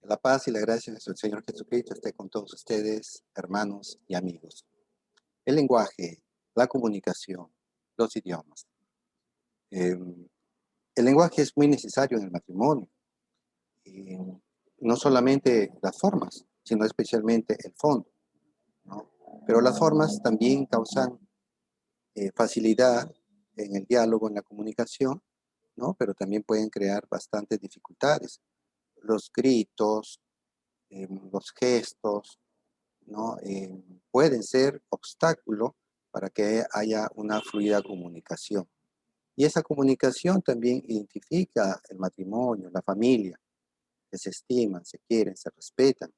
La paz y la gracia de nuestro Señor Jesucristo esté con todos ustedes, hermanos y amigos. El lenguaje, la comunicación, los idiomas. Eh, el lenguaje es muy necesario en el matrimonio. eh, no solamente las formas, sino especialmente el fondo, ¿no? Pero las formas también causan facilidad en el diálogo, en la comunicación, ¿no? Pero también pueden crear bastantes dificultades. Los gritos, los gestos, ¿no? Pueden ser obstáculo para que haya una fluida comunicación. Y esa comunicación también identifica el matrimonio, la familia, que se estiman, se quieren, se respetan,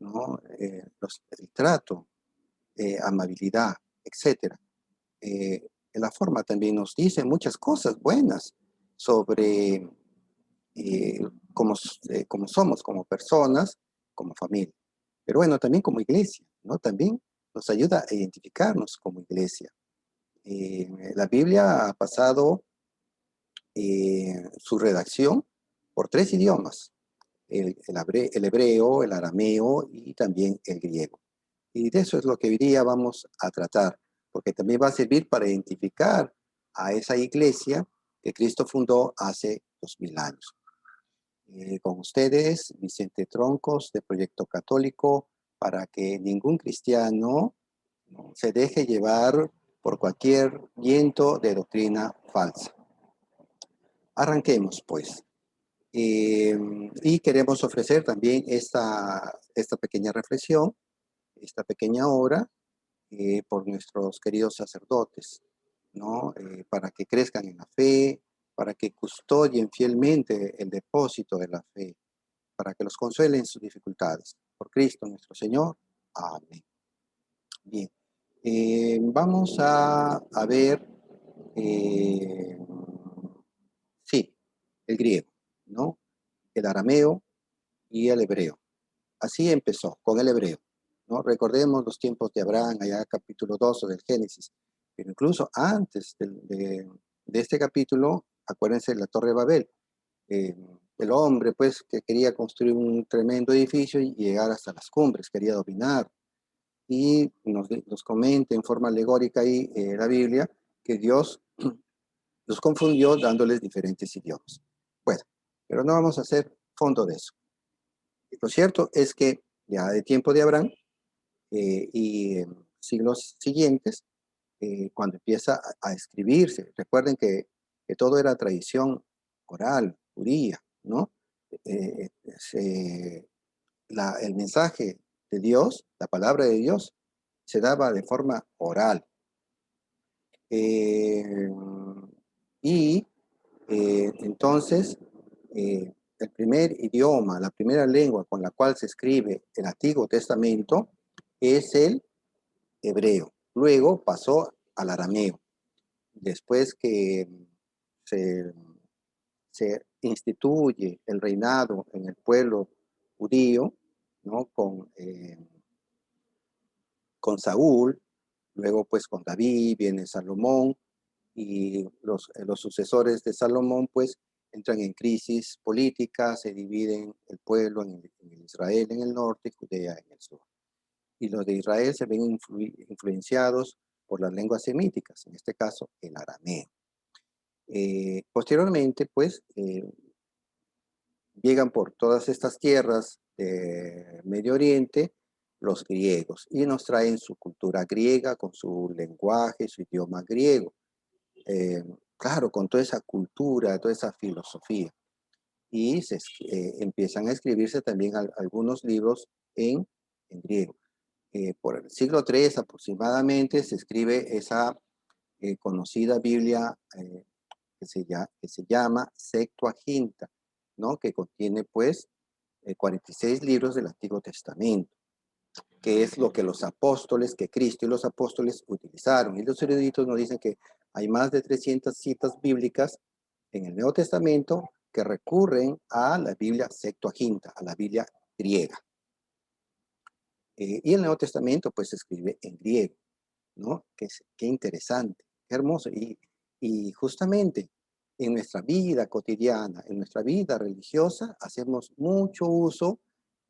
¿no? El trato, amabilidad, etcétera. La forma también nos dice muchas cosas buenas sobre eh, cómo somos como personas, como familia. Pero bueno, también como iglesia, ¿no? También nos ayuda a identificarnos como iglesia. La Biblia ha pasado su redacción por tres idiomas, el hebreo, el arameo y también el griego. Y de eso es lo que hoy día vamos a tratar, porque también va a servir para identificar a esa iglesia que Cristo fundó hace 2000 años. Con ustedes, Vicente Troncos, de Proyecto Católico, para que ningún cristiano, ¿no?, se deje llevar por cualquier viento de doctrina falsa. Arranquemos, pues. Y queremos ofrecer también esta pequeña reflexión, esta pequeña obra, por nuestros queridos sacerdotes, ¿no? Para que crezcan en la fe, para que custodien fielmente el depósito de la fe, para que los consuelen en sus dificultades. Por Cristo nuestro Señor. Amén. Bien. Vamos a ver, eh, sí, el griego, ¿no? El arameo y el hebreo. Así empezó, con el hebreo, ¿no? Recordemos los tiempos de Abraham, allá capítulo 12 del Génesis. Pero incluso antes de este capítulo, acuérdense de la Torre de Babel. eh, el hombre, pues, que quería construir un tremendo edificio y llegar hasta las cumbres, quería dominar. Y nos comenta en forma alegórica ahí la Biblia que Dios los confundió dándoles diferentes idiomas. Bueno, pero no vamos a hacer fondo de eso. Lo cierto es que ya de tiempo de Abraham y siglos siguientes, cuando empieza a escribirse, recuerden que todo era tradición oral, judía, ¿no? El mensaje de Dios, la palabra de Dios, se daba de forma oral. Eh, y entonces, el primer idioma, la primera lengua con la cual se escribe el Antiguo Testamento es el hebreo. Luego pasó al arameo. Después que se, se instituye el reinado en el pueblo judío, ¿no? Con Saúl, luego pues con David, viene Salomón, y los sucesores de Salomón pues entran en crisis política, se dividen el pueblo en Israel en el norte y Judea en el sur. Y los de Israel se ven influenciados por las lenguas semíticas, en este caso el arameo. Posteriormente pues llegan por todas estas tierras de Medio Oriente los griegos y nos traen su cultura griega con su lenguaje, su idioma griego. Eh, claro, con toda esa cultura, toda esa filosofía. Y empiezan a escribirse también algunos libros en griego. Por el siglo III aproximadamente se escribe esa conocida Biblia que se llama Septuaginta, ¿no? Que contiene pues 46 libros del Antiguo Testamento, que es lo que los apóstoles, que Cristo y los apóstoles utilizaron. Y los eruditos nos dicen que hay más de 300 citas bíblicas en el Nuevo Testamento que recurren a la Biblia Septuaginta, a la Biblia griega. Y el Nuevo Testamento pues se escribe en griego, ¿no? Qué interesante, qué hermoso. Y justamente en nuestra vida cotidiana, en nuestra vida religiosa, hacemos mucho uso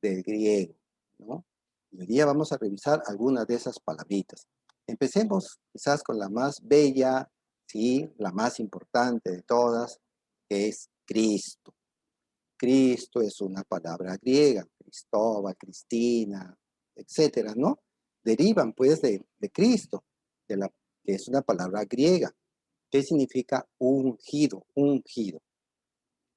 del griego, ¿no? Y hoy día vamos a revisar algunas de esas palabritas. Empecemos quizás con la más bella, sí, la más importante de todas, que es Cristo. Cristo es una palabra griega, Cristóbal, Cristina, etcétera, ¿no? Derivan pues de Cristo, que es una palabra griega, que significa ungido, ungido.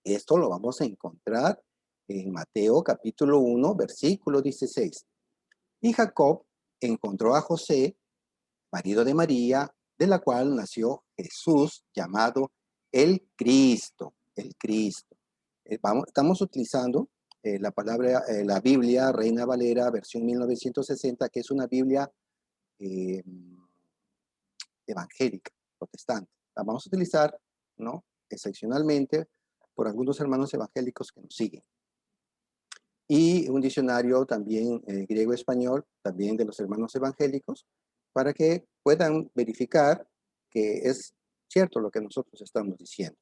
Esto lo vamos a encontrar en Mateo capítulo 1, versículo 16. Y Jacob encontró a José, marido de María, de la cual nació Jesús, llamado el Cristo, el Cristo. Estamos utilizando la palabra, la Biblia Reina Valera, versión 1960, que es una Biblia eh, evangélica, protestante. La vamos a utilizar, ¿no? Excepcionalmente por algunos hermanos evangélicos que nos siguen. Y un diccionario también griego-español, también de los hermanos evangélicos, para que puedan verificar que es cierto lo que nosotros estamos diciendo,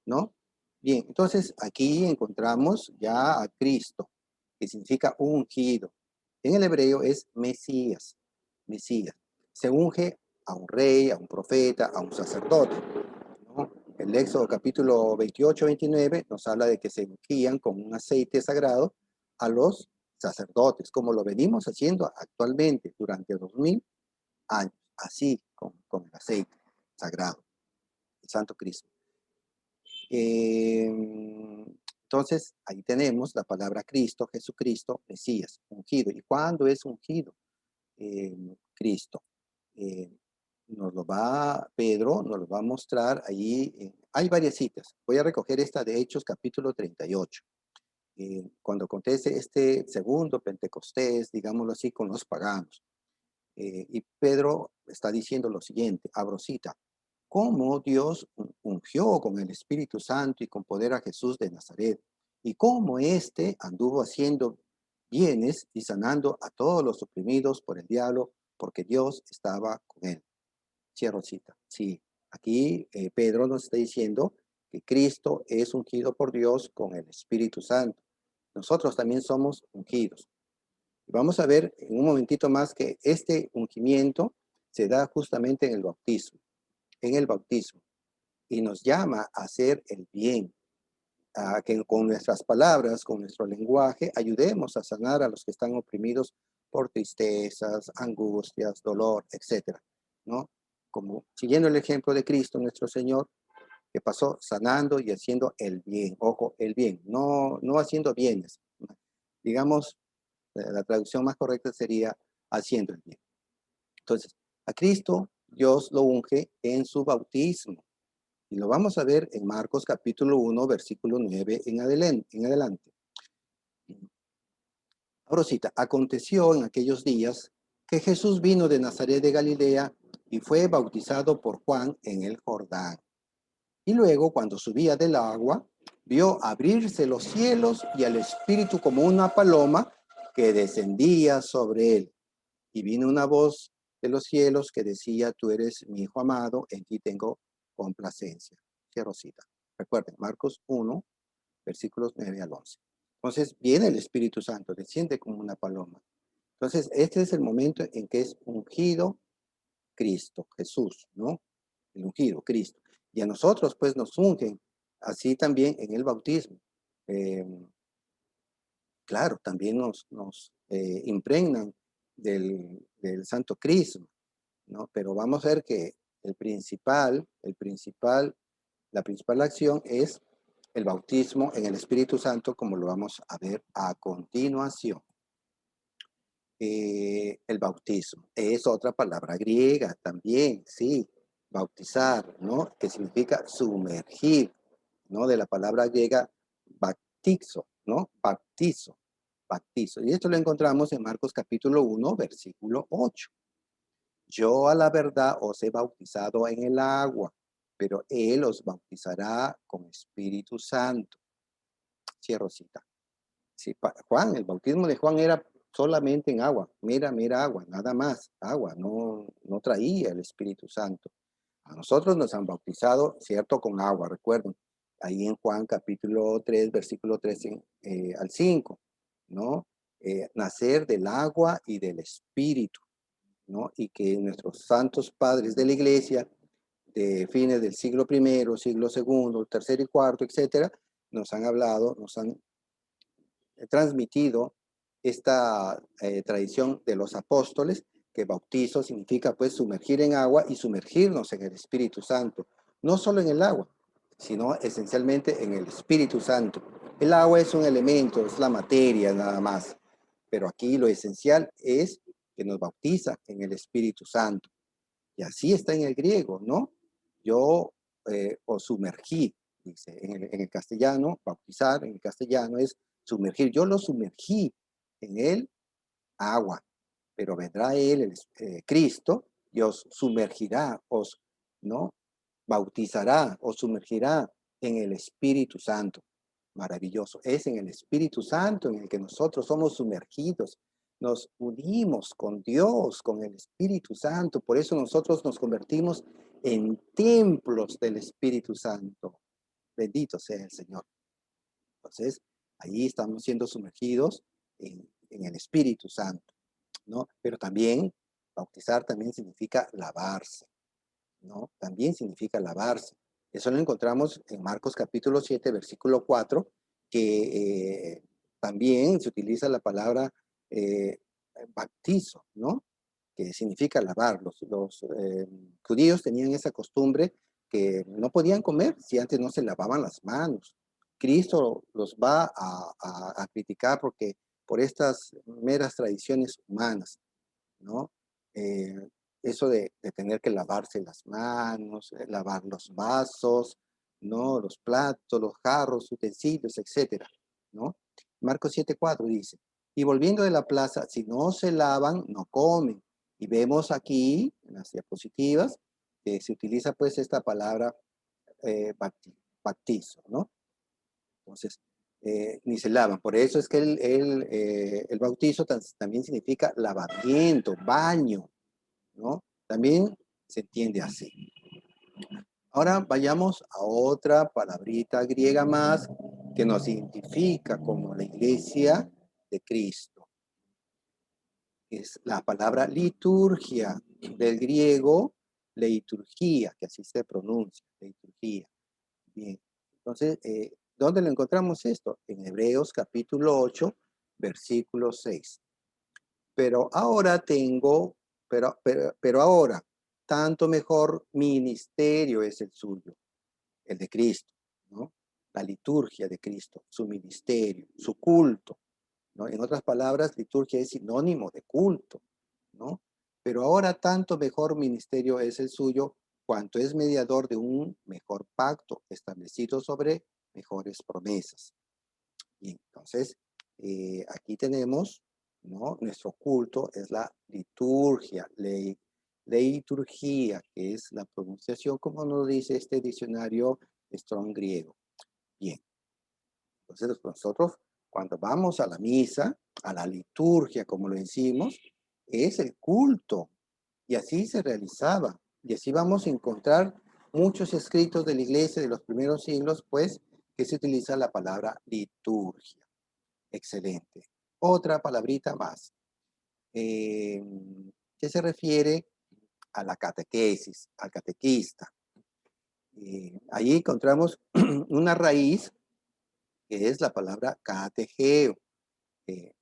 ¿no? Bien, entonces aquí encontramos ya a Cristo, que significa ungido. En el hebreo es Mesías, Mesías. Se unge a un rey, a un profeta, a un sacerdote, ¿no? El Éxodo capítulo 28-29 nos habla de que se ungían con un aceite sagrado a los sacerdotes, como lo venimos haciendo actualmente durante 2000 años, así con el aceite sagrado, el Santo Cristo. Entonces, ahí tenemos la palabra Cristo, Jesucristo, Mesías, ungido. ¿Y cuándo es ungido Cristo? Pedro nos lo va a mostrar ahí. Hay varias citas. Voy a recoger esta de Hechos, capítulo 38. Cuando acontece este segundo Pentecostés, digámoslo así, con los paganos. Y Pedro está diciendo lo siguiente, abro cita, cómo Dios ungió con el Espíritu Santo y con poder a Jesús de Nazaret, y cómo éste anduvo haciendo bienes y sanando a todos los oprimidos por el diablo, porque Dios estaba con él. Cierro cita. Sí, aquí Pedro nos está diciendo que Cristo es ungido por Dios con el Espíritu Santo. Nosotros también somos ungidos. Vamos a ver en un momentito más que este ungimiento se da justamente en el bautismo, y nos llama a hacer el bien, a que con nuestras palabras, con nuestro lenguaje, ayudemos a sanar a los que están oprimidos por tristezas, angustias, dolor, etcétera, ¿no? Como siguiendo el ejemplo de Cristo, nuestro Señor, que pasó sanando y haciendo el bien. Ojo, el bien, no haciendo bienes. Digamos, la traducción más correcta sería haciendo el bien. Entonces, a Cristo Dios lo unge en su bautismo. Y lo vamos a ver en Marcos capítulo 1, versículo 9 en adelante. Ahora cita, aconteció en aquellos días que Jesús vino de Nazaret de Galilea y fue bautizado por Juan en el Jordán. Y luego, cuando subía del agua, vio abrirse los cielos y al Espíritu como una paloma que descendía sobre él. Y vino una voz de los cielos que decía, tú eres mi hijo amado, en ti tengo complacencia. Cierro cita. Recuerden, Marcos 1, versículos 9 al 11. Entonces, viene el Espíritu Santo, desciende como una paloma. Entonces, este es el momento en que es ungido Cristo, Jesús, ¿no? El ungido, Cristo. Y a nosotros, pues, nos ungen, así también en el bautismo. Eh, claro, también nos impregnan del Santo Crisma, ¿no? Pero vamos a ver que la principal acción es el bautismo en el Espíritu Santo, como lo vamos a ver a continuación. El bautismo es otra palabra griega también, sí, bautizar, ¿no? Que significa sumergir, ¿no? De la palabra griega baptizo, ¿no? Baptizo. Y esto lo encontramos en Marcos capítulo 1, versículo 8. Yo a la verdad os he bautizado en el agua, pero él os bautizará con Espíritu Santo. Cierro cita. Sí, Juan, el bautismo de Juan era solamente en agua, mera agua, nada más, agua, no traía el Espíritu Santo. A nosotros nos han bautizado, cierto, con agua, recuerden, ahí en Juan capítulo 3, versículo 3 al 5, ¿no? nacer del agua y del espíritu, ¿no? Y que nuestros santos padres de la iglesia, de fines del siglo primero, siglo segundo, tercero y cuarto, etcétera, nos han hablado, nos han transmitido esta tradición de los apóstoles, que bautizo significa pues sumergir en agua y sumergirnos en el Espíritu Santo, no solo en el agua, sino esencialmente en el Espíritu Santo. El agua es un elemento, es la materia nada más, pero aquí lo esencial es que nos bautiza en el Espíritu Santo. Y así está en el griego, ¿no? Yo os sumergí, dice, en el castellano, bautizar en el castellano es sumergir. Yo lo sumergí en el agua, pero vendrá Él, Cristo, y os sumergirá, ¿no? Bautizará, os sumergirá en el Espíritu Santo. Maravilloso. Es en el Espíritu Santo en el que nosotros somos sumergidos. Nos unimos con Dios, con el Espíritu Santo. Por eso nosotros nos convertimos en templos del Espíritu Santo. Bendito sea el Señor. Entonces, ahí estamos siendo sumergidos en el Espíritu Santo, ¿no? Pero también, bautizar también significa lavarse, ¿no? También significa lavarse. Eso lo encontramos en Marcos capítulo 7, versículo 4, que también se utiliza la palabra eh, bautizo, ¿no? Que significa lavar. Los judíos tenían esa costumbre que no podían comer si antes no se lavaban las manos. Cristo los va a criticar porque por estas meras tradiciones humanas, ¿no? Eh, eso de tener que lavarse las manos, lavar los vasos, ¿no? Los platos, los jarros, utensilios, etcétera, ¿no? Marcos 7:4 dice, y volviendo de la plaza, si no se lavan, no comen. Y vemos aquí, en las diapositivas, que se utiliza pues esta palabra baptizo, ¿no? Entonces, ni se lavan. Por eso es que el bautizo también significa lavamiento, baño, ¿no? También se entiende así. Ahora vayamos a otra palabrita griega más que nos identifica como la iglesia de Cristo. Es la palabra liturgia, del griego leiturgia, que así se pronuncia, liturgia. Bien, entonces, ¿dónde lo encontramos esto? En Hebreos capítulo 8, versículo 6. Pero ahora pero ahora, tanto mejor ministerio es el suyo, el de Cristo, ¿no? La liturgia de Cristo, su ministerio, su culto, ¿no? En otras palabras, liturgia es sinónimo de culto, ¿no? Pero ahora tanto mejor ministerio es el suyo, cuanto es mediador de un mejor pacto establecido sobre mejores promesas. Y entonces, aquí tenemos, ¿no? Nuestro culto es la liturgia, liturgia, que es la pronunciación, como nos dice este diccionario Strong griego. Bien, entonces nosotros cuando vamos a la misa, a la liturgia, como lo decimos, es el culto. Y así se realizaba. Y así vamos a encontrar muchos escritos de la iglesia de los primeros siglos, pues, que se utiliza la palabra liturgia. Excelente. Otra palabrita más, eh, que se refiere a la catequesis, al catequista. Ahí encontramos una raíz que es la palabra categeo. Eh,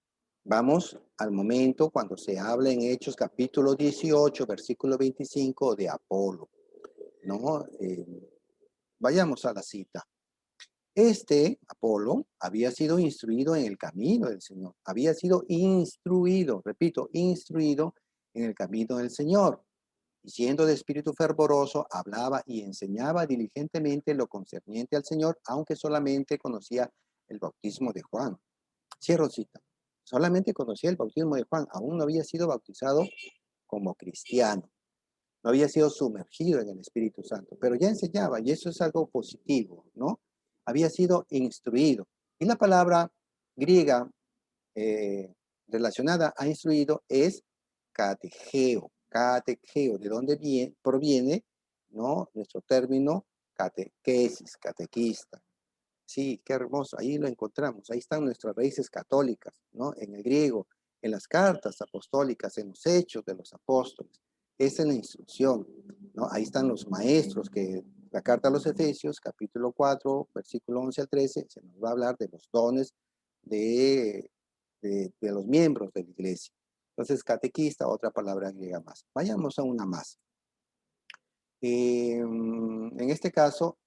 Vamos al momento cuando se habla en Hechos capítulo 18, versículo 25 de Apolo, ¿no? Vayamos a la cita. Apolo, había sido instruido en el camino del Señor. Había sido instruido, repito, instruido en el camino del Señor. Y siendo de espíritu fervoroso, hablaba y enseñaba diligentemente lo concerniente al Señor, aunque solamente conocía el bautismo de Juan. Cierro cita. Solamente conocía el bautismo de Juan, aún no había sido bautizado como cristiano, no había sido sumergido en el Espíritu Santo, pero ya enseñaba, y eso es algo positivo, ¿no? Había sido instruido. Y la palabra griega relacionada a instruido es categeo, categeo, de donde proviene, ¿no? Nuestro término catequesis, catequista. Sí, qué hermoso, ahí lo encontramos, ahí están nuestras raíces católicas, ¿no? En el griego, en las cartas apostólicas, en los hechos de los apóstoles. Esa es la instrucción, ¿no? Ahí están los maestros que la carta a los Efesios, capítulo 4, versículo 11 al 13, se nos va a hablar de los dones de, de los miembros de la iglesia. Entonces, catequista, otra palabra griega más. Vayamos a una más. En este caso,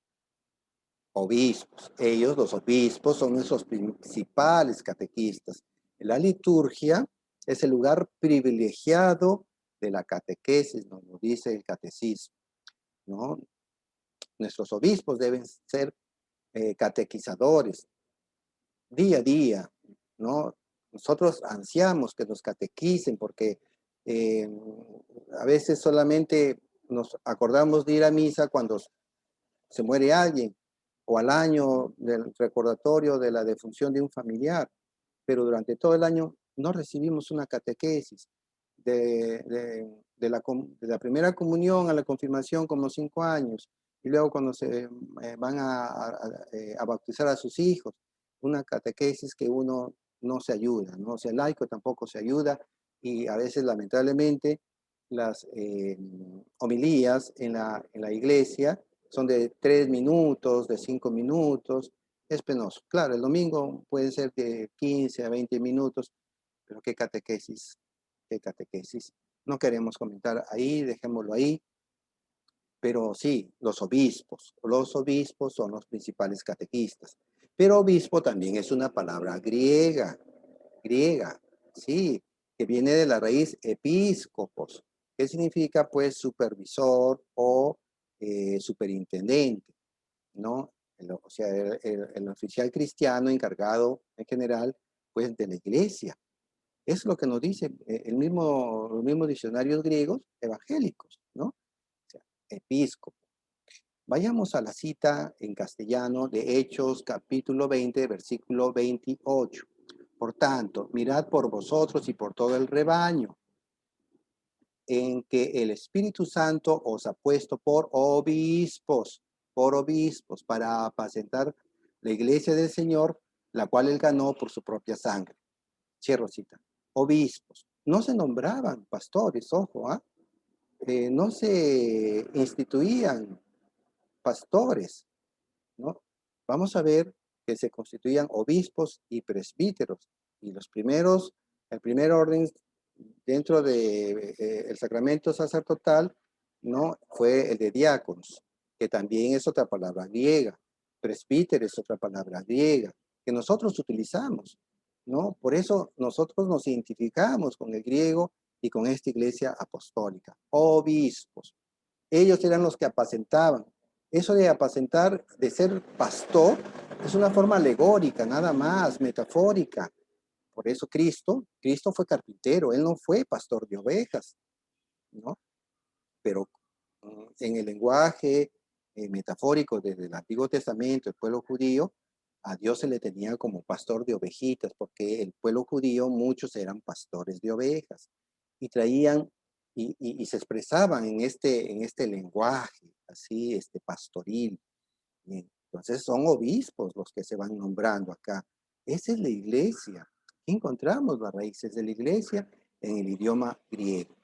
obispos. Ellos, los obispos, son nuestros principales catequistas. La liturgia es el lugar privilegiado de la catequesis, nos lo dice el catecismo, ¿no? Nuestros obispos deben ser catequizadores día a día, ¿no? Nosotros ansiamos que nos catequicen porque eh, a veces solamente nos acordamos de ir a misa cuando se muere alguien, o al año del recordatorio de la defunción de un familiar, pero durante todo el año no recibimos una catequesis de la primera comunión a la confirmación como 5 años, y luego cuando se van a bautizar a sus hijos, una catequesis que uno no se ayuda, ¿no? O sea, el laico tampoco se ayuda, y a veces lamentablemente las homilías en la iglesia son de 3 minutos, de 5 minutos, es penoso. Claro, el domingo puede ser de 15 a 20 minutos, pero qué catequesis, qué catequesis. No queremos comentar ahí, dejémoslo ahí, pero sí, los obispos son los principales catequistas. Pero obispo también es una palabra griega, sí, que viene de la raíz episcopos, que significa pues supervisor o superintendente, ¿no? O sea, el oficial cristiano encargado en general pues de la iglesia. Es lo que nos dice los mismos diccionarios griegos evangélicos, ¿no? O sea, episcopo. Vayamos a la cita en castellano de Hechos capítulo 20, versículo 28. Por tanto, mirad por vosotros y por todo el rebaño, en que el Espíritu Santo os ha puesto por obispos, para apacentar la iglesia del Señor, la cual él ganó por su propia sangre. Cierro cita. Obispos. No se nombraban pastores, ojo, ¿ah? No se instituían pastores, ¿no? Vamos a ver que se constituían obispos y presbíteros. Y los primeros, el primer orden dentro de el sacramento sacerdotal, ¿no? Fue el de diáconos, que también es otra palabra griega. Presbítero es otra palabra griega, que nosotros utilizamos, ¿no? Por eso nosotros nos identificamos con el griego y con esta iglesia apostólica. Obispos. Ellos eran los que apacentaban. Eso de apacentar, de ser pastor, es una forma alegórica, nada más, metafórica. Por eso Cristo fue carpintero, él no fue pastor de ovejas, ¿no? Pero en el lenguaje metafórico desde el Antiguo Testamento, el pueblo judío, a Dios se le tenía como pastor de ovejitas, porque el pueblo judío, muchos eran pastores de ovejas, y traían y se expresaban en este lenguaje, así, pastoril. Y entonces son obispos los que se van nombrando acá. Esa es la iglesia. Encontramos las raíces de la iglesia en el idioma griego.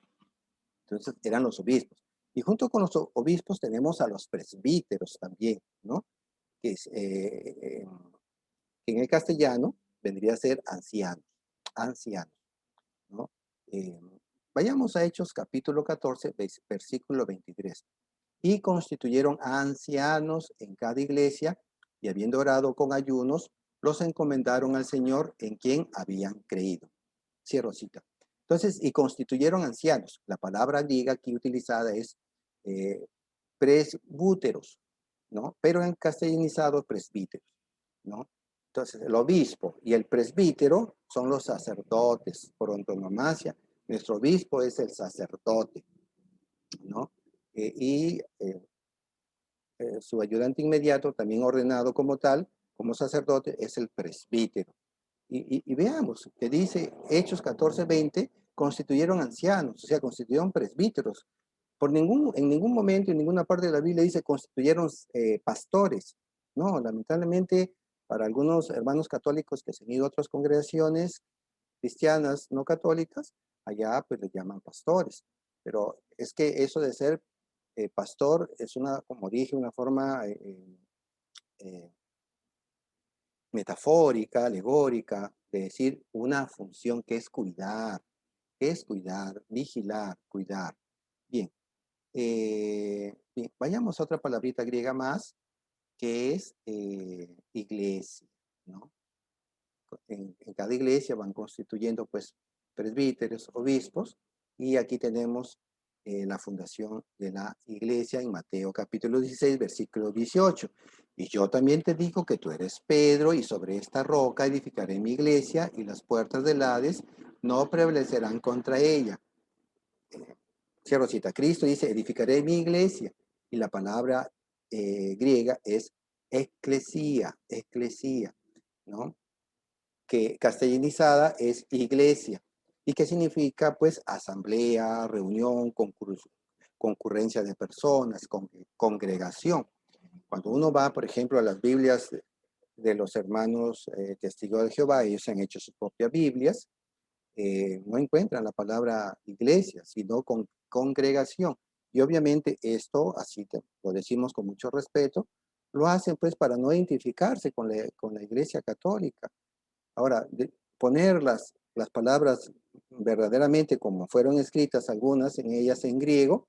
Entonces eran los obispos. Y junto con los obispos tenemos a los presbíteros también, ¿no? Que, que en el castellano vendría a ser ancianos, ¿no? Eh, Vayamos a Hechos capítulo 14, versículo 23. Y constituyeron ancianos en cada iglesia, y habiendo orado con ayunos, los encomendaron al Señor en quien habían creído. Cierro cita. Entonces, y constituyeron ancianos. La palabra griega aquí utilizada es eh, presbúteros, ¿no? Pero en castellanizado presbíteros, ¿no? Entonces, el obispo y el presbítero son los sacerdotes por antonomasia. Nuestro obispo es el sacerdote, ¿no? Y su ayudante inmediato, también ordenado como tal, como sacerdote, es el presbítero. Y veamos, que dice Hechos 14:20, constituyeron ancianos, o sea, constituyeron presbíteros. En ningún momento, en ninguna parte de la Biblia dice constituyeron pastores. No, lamentablemente Para algunos hermanos católicos que se han ido a otras congregaciones cristianas no católicas, allá pues les llaman pastores. Pero es que eso de ser pastor es una, como dije, una forma eh, metafórica, alegórica, de decir una función que es cuidar, vigilar, cuidar. Bien, bien, vayamos a otra palabrita griega más, que es iglesia, ¿no? En cada iglesia van constituyendo pues presbíteros, obispos, y aquí tenemos la fundación de la iglesia en Mateo capítulo 16, versículo 18. Y yo también te digo que tú eres Pedro, y sobre esta roca edificaré mi iglesia, y las puertas del Hades no prevalecerán contra ella. Cierro cita. Cristo dice, edificaré mi iglesia, y la palabra griega es eclesía, ¿no? Que castellanizada es iglesia, y que significa pues asamblea, reunión, concurrencia de personas, congregación. Cuando uno va, por ejemplo, a las Biblias de los hermanos testigos de Jehová, ellos han hecho sus propias Biblias, no encuentran la palabra iglesia, sino congregación. Y obviamente esto, así lo decimos con mucho respeto, lo hacen pues para no identificarse con la iglesia católica. Ahora, poner las palabras verdaderamente como fueron escritas, algunas en ellas en griego,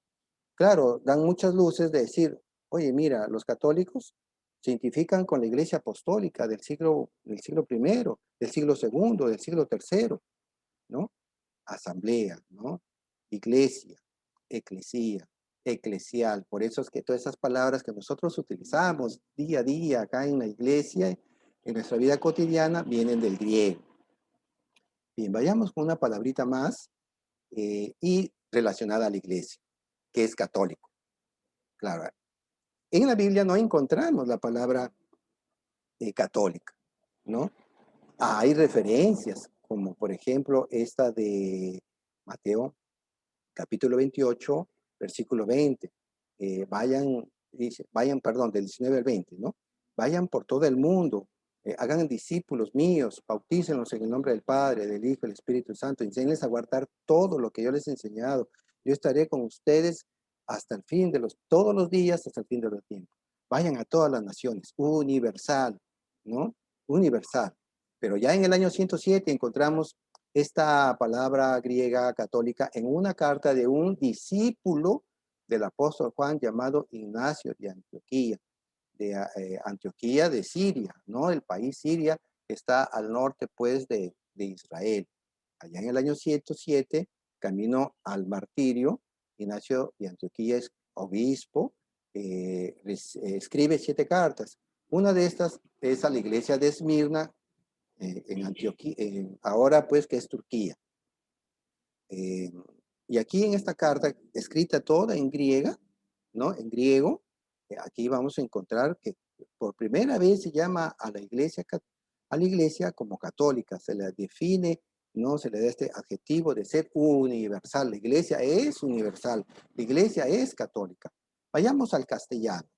claro, dan muchas luces de decir, oye, mira, los católicos se identifican con la iglesia apostólica del siglo primero, del siglo segundo, del siglo tercero, ¿no? Asamblea, ¿no? Iglesia, eclesía, eclesial. Por eso es que todas esas palabras que nosotros utilizamos día a día acá en la iglesia, en nuestra vida cotidiana, vienen del griego. Bien, vayamos con una palabrita más y relacionada a la iglesia, que es católico. Claro, en la Biblia no encontramos la palabra católica, ¿no? Hay referencias, como por ejemplo esta de Mateo capítulo 28, versículo 20. Vayan, perdón, del 19 al 20, ¿no? Vayan por todo el mundo, hagan discípulos míos, bautícenlos en el nombre del Padre, del Hijo, del Espíritu Santo, enséñenles a guardar todo lo que yo les he enseñado. Yo estaré con ustedes hasta el fin de todos los días, hasta el fin de los tiempos. Vayan a todas las naciones, universal, ¿no? Universal. Pero ya en el año 107 encontramos esta palabra griega católica en una carta de un discípulo del apóstol Juan llamado Ignacio de Antioquía, Antioquía de Siria, ¿no? El país Siria que está al norte, pues, de Israel. Allá en el año 107, camino al martirio, Ignacio de Antioquía es obispo, escribe 7 cartas. Una de estas es a la iglesia de Esmirna, en Antioquía, ahora pues que es Turquía. Y aquí en esta carta, escrita toda en griega, ¿no? En griego, aquí vamos a encontrar que por primera vez se llama a la iglesia como católica, se la define, ¿no? Se le da este adjetivo de ser universal. La iglesia es universal, la iglesia es católica. Vayamos al castellano.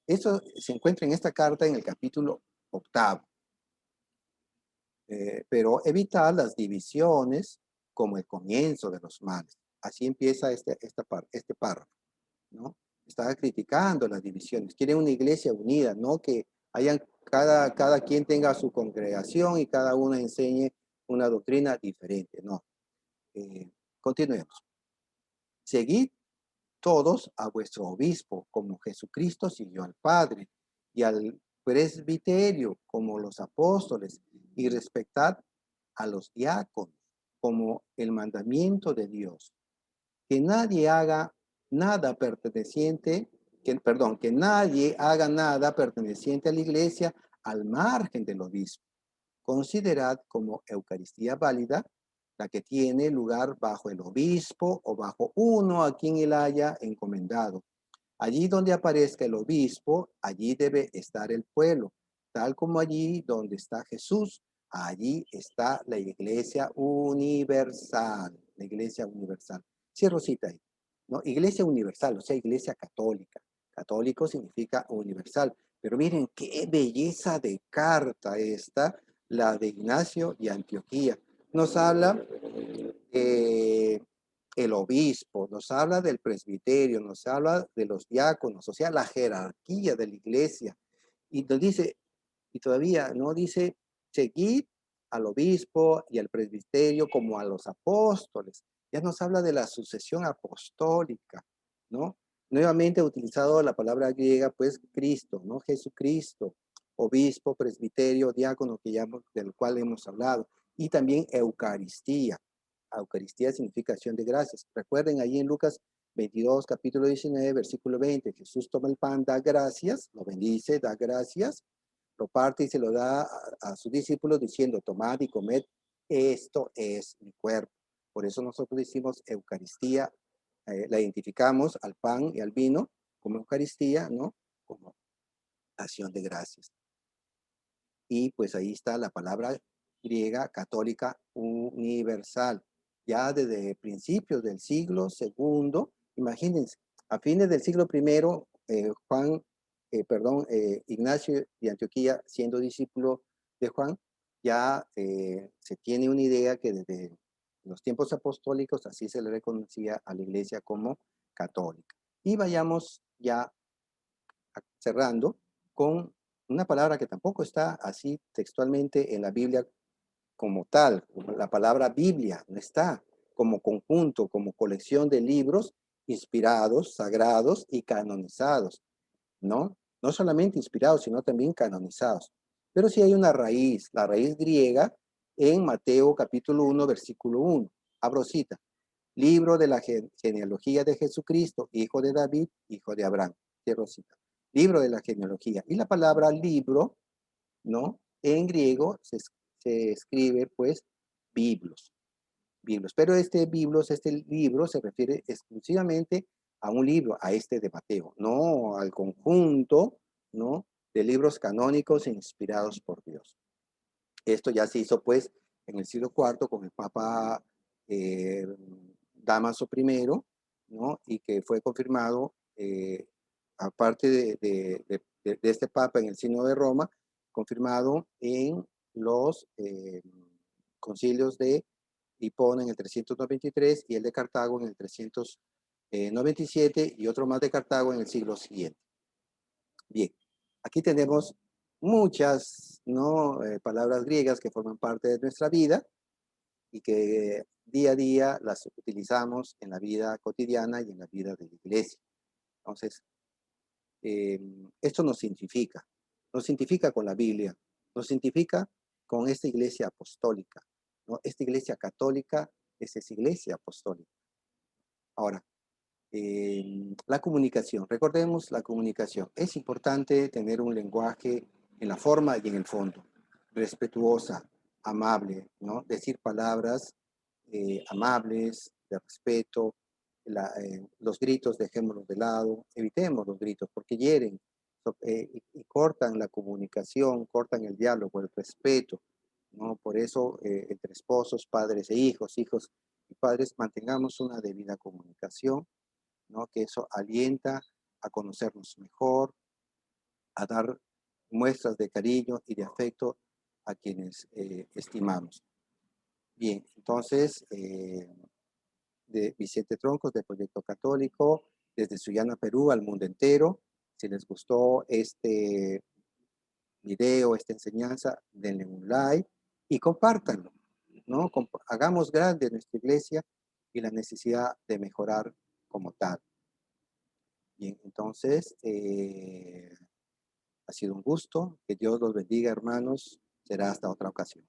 Eso se encuentra en esta carta en el capítulo 8. Pero evitar las divisiones como el comienzo de los males. Así empieza este párrafo, ¿no? Está criticando las divisiones. Quiere una iglesia unida, no que cada quien tenga su congregación y cada uno enseñe una doctrina diferente, no. Continuemos. Seguid todos a vuestro obispo, como Jesucristo siguió al Padre, y al presbiterio, como los apóstoles, y respetad a los diáconos, como el mandamiento de Dios. Que nadie haga nada perteneciente, que nadie haga nada perteneciente a la iglesia al margen del obispo. Considerad como Eucaristía válida la que tiene lugar bajo el obispo o bajo uno a quien él haya encomendado. Allí donde aparezca el obispo, allí debe estar el pueblo, tal como allí donde está Jesús, allí está la iglesia universal, la iglesia universal. Cierro cita ahí, ¿no? Iglesia universal, o sea, iglesia católica. Católico significa universal, Pero miren qué belleza de carta esta, la de Ignacio de Antioquía. Nos habla el obispo, nos habla del presbiterio, nos habla de los diáconos, o sea, la jerarquía de la iglesia. Y nos dice, y todavía no dice, seguid al obispo y al presbiterio como a los apóstoles. Ya nos habla de la sucesión apostólica, ¿no? Nuevamente ha utilizado la palabra griega, pues Cristo, ¿no? Jesucristo, obispo, presbiterio, diácono, del cual hemos hablado, y también Eucaristía. Eucaristía significa acción de gracias. Recuerden ahí en Lucas 22, capítulo 19, versículo 20, Jesús toma el pan, da gracias, lo bendice, da gracias, lo parte y se lo da a sus discípulos diciendo, tomad y comed, esto es mi cuerpo. Por eso nosotros decimos Eucaristía, la identificamos al pan y al vino como Eucaristía, ¿no? Como acción de gracias. Y pues ahí está la palabra griega católica universal. Ya desde principios del siglo segundo, imagínense, a fines del siglo primero, Ignacio de Antioquía, siendo discípulo de Juan, ya se tiene una idea que desde los tiempos apostólicos así se le reconocía a la iglesia como católica. Y vayamos ya cerrando con una palabra que tampoco está así textualmente en la Biblia como tal, como la palabra Biblia, no está como conjunto, como colección de libros inspirados, sagrados y canonizados, ¿no? No solamente inspirados, sino también canonizados. Pero sí hay una raíz, la raíz griega en Mateo capítulo 1, versículo 1. Abro cita. Libro de la genealogía de Jesucristo, hijo de David, hijo de Abraham. Cierro cita. Libro de la genealogía. Y la palabra libro, ¿no? En griego se escribe, pues, biblos. Biblos. Pero este libro se refiere exclusivamente a un libro, a este de Mateo, no al conjunto, ¿no? De libros canónicos e inspirados por Dios. Esto ya se hizo, pues, en el siglo IV con el Papa eh, Damaso I, ¿no? Y que fue confirmado, aparte de este Papa en el Sínodo de Roma, confirmado en los concilios de Hipona en el 393 y el de Cartago en el 397 y otro más de Cartago en el siglo siguiente. Bien, aquí tenemos muchas, ¿no? Palabras griegas que forman parte de nuestra vida y que día a día las utilizamos en la vida cotidiana y en la vida de la iglesia. Entonces, esto nos identifica con la Biblia, nos identifica con esta iglesia apostólica, ¿no? Esta iglesia católica es esa iglesia apostólica. Ahora, la comunicación, recordemos la comunicación. Es importante tener un lenguaje en la forma y en el fondo, respetuosa, amable, ¿no? Decir palabras amables, de respeto, los gritos dejémoslos de lado, evitemos los gritos porque hieren y cortan la comunicación, cortan el diálogo, el respeto, ¿no? Por eso entre esposos, padres e hijos, hijos y padres, mantengamos una debida comunicación, ¿no? Que eso alienta a conocernos mejor, a dar muestras de cariño y de afecto a quienes estimamos. Bien, entonces, de Vicente Troncos, de Proyecto Católico, desde Sullana, Perú, al mundo entero. Si les gustó este video, esta enseñanza, denle un like y compártanlo, ¿no? Hagamos grande nuestra iglesia y la necesidad de mejorar como tal. Bien, entonces, ha sido un gusto. Que Dios los bendiga, hermanos. Será hasta otra ocasión.